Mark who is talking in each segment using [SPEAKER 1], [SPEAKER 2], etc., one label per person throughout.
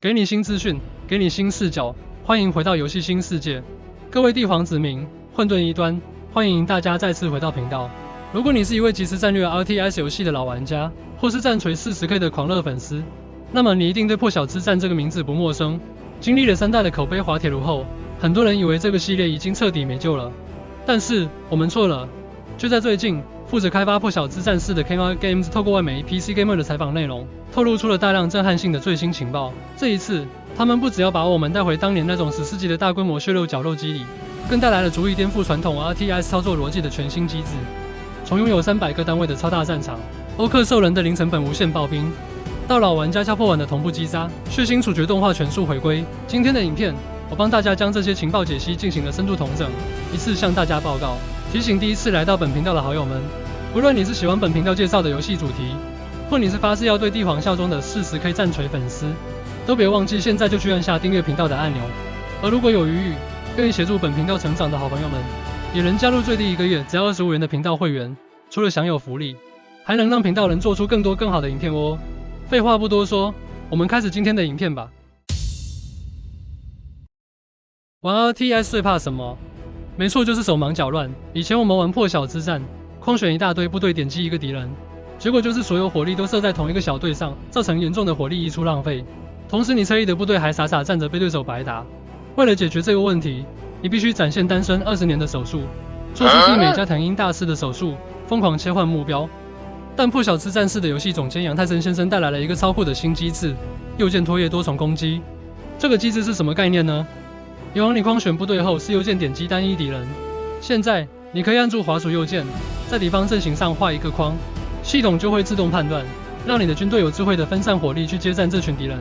[SPEAKER 1] 给你新资讯，给你新视角，欢迎回到游戏新世界。各位帝皇子民、混沌一端，欢迎大家再次回到频道。如果你是一位即时战略 RTS 游戏的老玩家，或是战锤 40K 的狂热粉丝，那么你一定对破晓之战这个名字不陌生。经历了3代的口碑滑铁卢后，很多人以为这个系列已经彻底没救了。但是我们错了。就在最近，负责开发破晓之战4的 Kmart Games 透过外媒 PC Gamer 的采访内容，透露出了大量震撼性的最新情报。这一次，他们不只要把我们带回当年那种史诗级的大规模血肉绞肉机里，更带来了足以颠覆传统 RTS 操作逻辑的全新机制。从拥有300个单位的超大战场，欧克兽人的零成本无限暴兵，到老玩家敲破碗的同步击杀，血腥处决动画全数回归。今天的影片，我帮大家将这些情报解析进行了深度统整，一次向大家报告。提醒第一次来到本频道的好友们，不论你是喜欢本频道介绍的游戏主题，或你是发誓要对帝皇效忠的40K 战锤粉丝，都别忘记现在就去按下订阅频道的按钮。而如果有余裕，愿意协助本频道成长的好朋友们，也能加入最低1个月只要25元的频道会员，除了享有福利，还能让频道能做出更多更好的影片哦。废话不多说，我们开始今天的影片吧。玩 RTS 最怕什么？没错，就是手忙脚乱。以前我们玩破晓之战，框选一大堆部队点击一个敌人，结果就是所有火力都射在同一个小队上，造成严重的火力溢出浪费。同时你车翼的部队还傻傻站着被对手白打。为了解决这个问题，你必须展现单身20年的手术，做出媲美加藤鹰大师的手术，疯狂切换目标。但破晓之战4的游戏总监杨泰森先生带来了一个超酷的新机制——右键拖曳多重攻击。这个机制是什么概念呢？以往你框选部队后是右键点击单一敌人，现在你可以按住滑鼠右键，在敌方阵型上画一个框，系统就会自动判断，让你的军队有智慧的分散火力去接战这群敌人。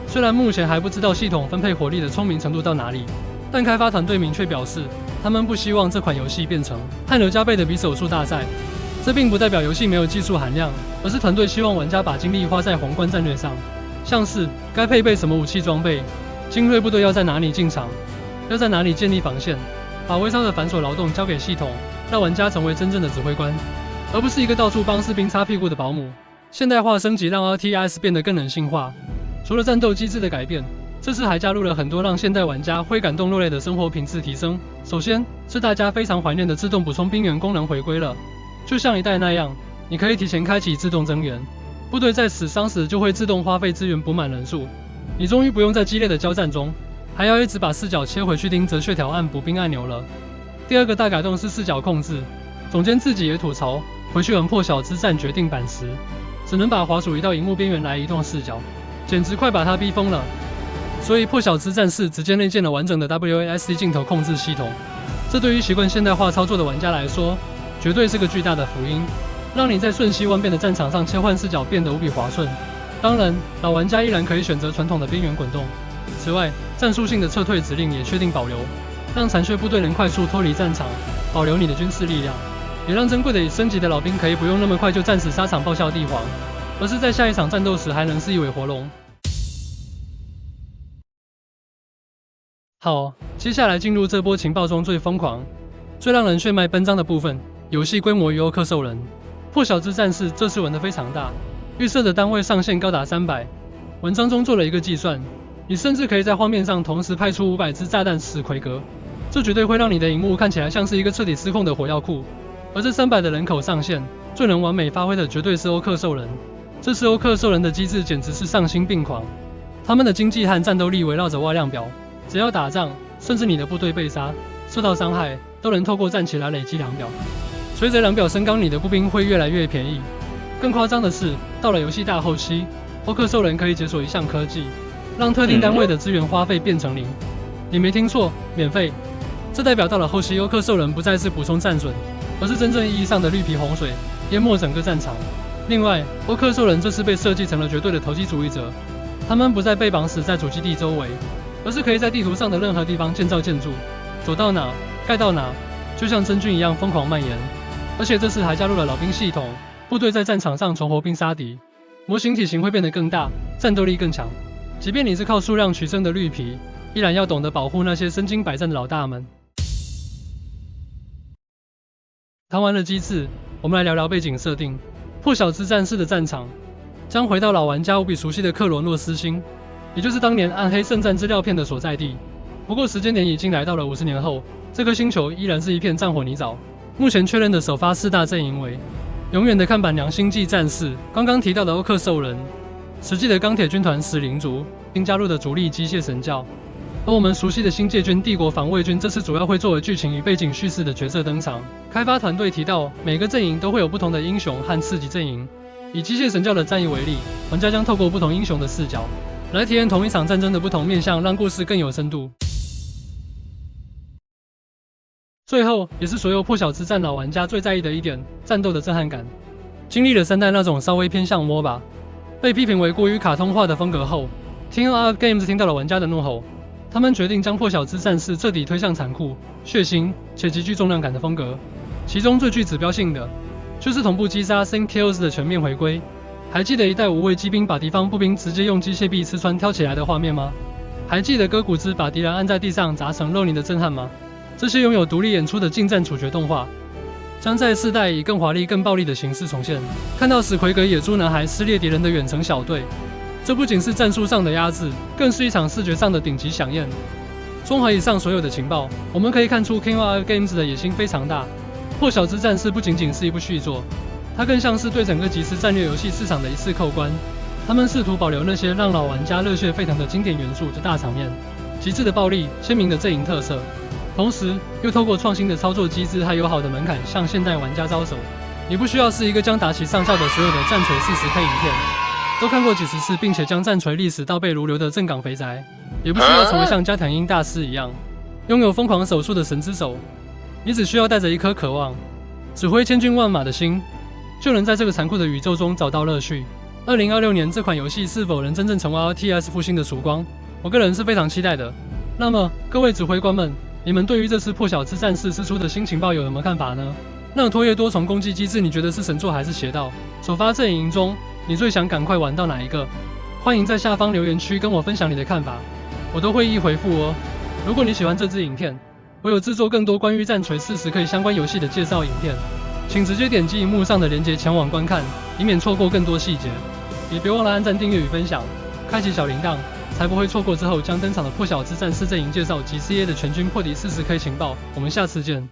[SPEAKER 1] 虽然目前还不知道系统分配火力的聪明程度到哪里，但开发团队明确表示，他们不希望这款游戏变成汗流浃背的比手速大赛。这并不代表游戏没有技术含量，而是团队希望玩家把精力花在宏观战略上，像是该配备什么武器装备，精锐部队要在哪里进场，要在哪里建立防线，把微操的繁琐劳动交给系统，让玩家成为真正的指挥官，而不是一个到处帮士兵擦屁股的保姆。现代化升级让 RTS 变得更人性化。除了战斗机制的改变，这次还加入了很多让现代玩家会感动落泪的生活品质提升。首先是大家非常怀念的自动补充兵员功能回归了，就像1代那样，你可以提前开启自动增援，部队在死伤时就会自动花费资源补满人数。你终于不用在激烈的交战中，还要一直把视角切回去盯着血条按补兵按钮了。第二个大改动是视角控制，总监自己也吐槽，回去玩破晓之战决定版时，只能把滑鼠移到荧幕边缘来移动视角，简直快把他逼疯了。所以破晓之战4直接内建了完整的 WASD 镜头控制系统，这对于习惯现代化操作的玩家来说，绝对是个巨大的福音，让你在瞬息万变的战场上切换视角变得无比滑顺。当然，老玩家依然可以选择传统的边缘滚动。此外，战术性的撤退指令也确定保留，让残血部队能快速脱离战场，保留你的军事力量，也让珍贵的升级的老兵可以不用那么快就战死沙场报效帝皇，而是在下一场战斗时还能是一尾活龙。好，接下来进入这波情报中最疯狂、最让人血脉奔张的部分——游戏规模与欧克兽人。破晓之战4这次玩得非常大，预设的单位上限高达300。文章中做了一个计算，你甚至可以在画面上同时派出500支炸弹史奎格，这绝对会让你的萤幕看起来像是一个彻底失控的火药库。而这300的人口上限，最能完美发挥的绝对是欧克兽人。这次欧克兽人的机制简直是丧心病狂，他们的经济和战斗力围绕着挖量表，只要打仗，甚至你的部队被杀、受到伤害，都能透过战旗来累积量表。随着量表升高，你的步兵会越来越便宜。更夸张的是，到了游戏大后期，欧克兽人可以解锁一项科技，让特定单位的资源花费变成0。你没听错，免费。这代表到了后期，欧克兽人不再是补充战损，而是真正意义上的绿皮洪水，淹没整个战场。另外，欧克兽人这次被设计成了绝对的投机主义者，他们不再被绑死在主基地周围，而是可以在地图上的任何地方建造建筑，走到哪盖到哪，就像真菌一样疯狂蔓延。而且这次还加入了老兵系统，部队在战场上从活兵杀敌，模型体型会变得更大，战斗力更强。即便你是靠数量取胜的绿皮，依然要懂得保护那些身经百战的老大们。谈完了机制，我们来聊聊背景设定。破晓之战4的战场将回到老玩家无比熟悉的克罗诺斯星，也就是当年暗黑圣战资料片的所在地。不过时间点已经来到了50年后，这颗星球依然是一片战火泥沼。目前确认的首发4大阵营为：永远的看板娘星际战士，刚刚提到的欧克兽人，实际的钢铁军团死灵族，新加入的主力机械神教。而我们熟悉的星界军帝国防卫军，这次主要会作为剧情与背景叙事的角色登场。开发团队提到，每个阵营都会有不同的英雄和次级阵营。以机械神教的战役为例，玩家将透过不同英雄的视角，来体验同一场战争的不同面向，让故事更有深度。最后，也是所有破晓之战老玩家最在意的一点，战斗的震撼感。经历了3代那种稍微偏向 MOBA， 被批评为过于卡通化的风格后，TNR Games 听到了玩家的怒吼。他们决定将破晓之战士彻底推向残酷、血腥且极具重量感的风格。其中最具指标性的，就是同步击杀 Sync Kills 的全面回归。还记得一代无畏机兵把敌方步兵直接用机械臂刺穿挑起来的画面吗？还记得割骨枝把敌人按在地上砸成肉泥的震撼吗？这些拥有独立演出的近战处决动画，将在4代以更华丽、更暴力的形式重现。看到史奎格野猪男孩撕裂敌人的远程小队。这不仅是战术上的压制，更是一场视觉上的顶级飨宴。综合以上所有的情报，我们可以看出 TNR Games 的野心非常大。破晓之战士不仅仅是一部续作，它更像是对整个即时战略游戏市场的一次扣关。他们试图保留那些让老玩家热血沸腾的经典元素的大场面、极致的暴力、鲜明的阵营特色，同时又透过创新的操作机制和友好的门槛向现代玩家招手。你不需要是一个将打起上校的所有的战锤40K 影片都看过几十次，并且将战锤历史倒背如流的正港肥宅，也不需要成为像加藤鹰大师一样拥有疯狂手速的神之手，你只需要带着一颗渴望指挥千军万马的心，就能在这个残酷的宇宙中找到乐趣。2026年这款游戏是否能真正成为 RTS 复兴的曙光，我个人是非常期待的。那么各位指挥官们，你们对于这次破晓之战士释出的新情报有什么看法呢？那托叶多重攻击机制你觉得是神作还是邪道？首发阵营中你最想赶快玩到哪一个？欢迎在下方留言区跟我分享你的看法，我都会一一回复哦。如果你喜欢这支影片，我有制作更多关于战锤40K相关游戏的介绍影片，请直接点击荧幕上的链接前往观看，以免错过更多细节。也别忘了按赞、订阅与分享，开启小铃铛，才不会错过之后将登场的破晓之战士阵营介绍及 CA 的全军破敌40K 情报。我们下次见。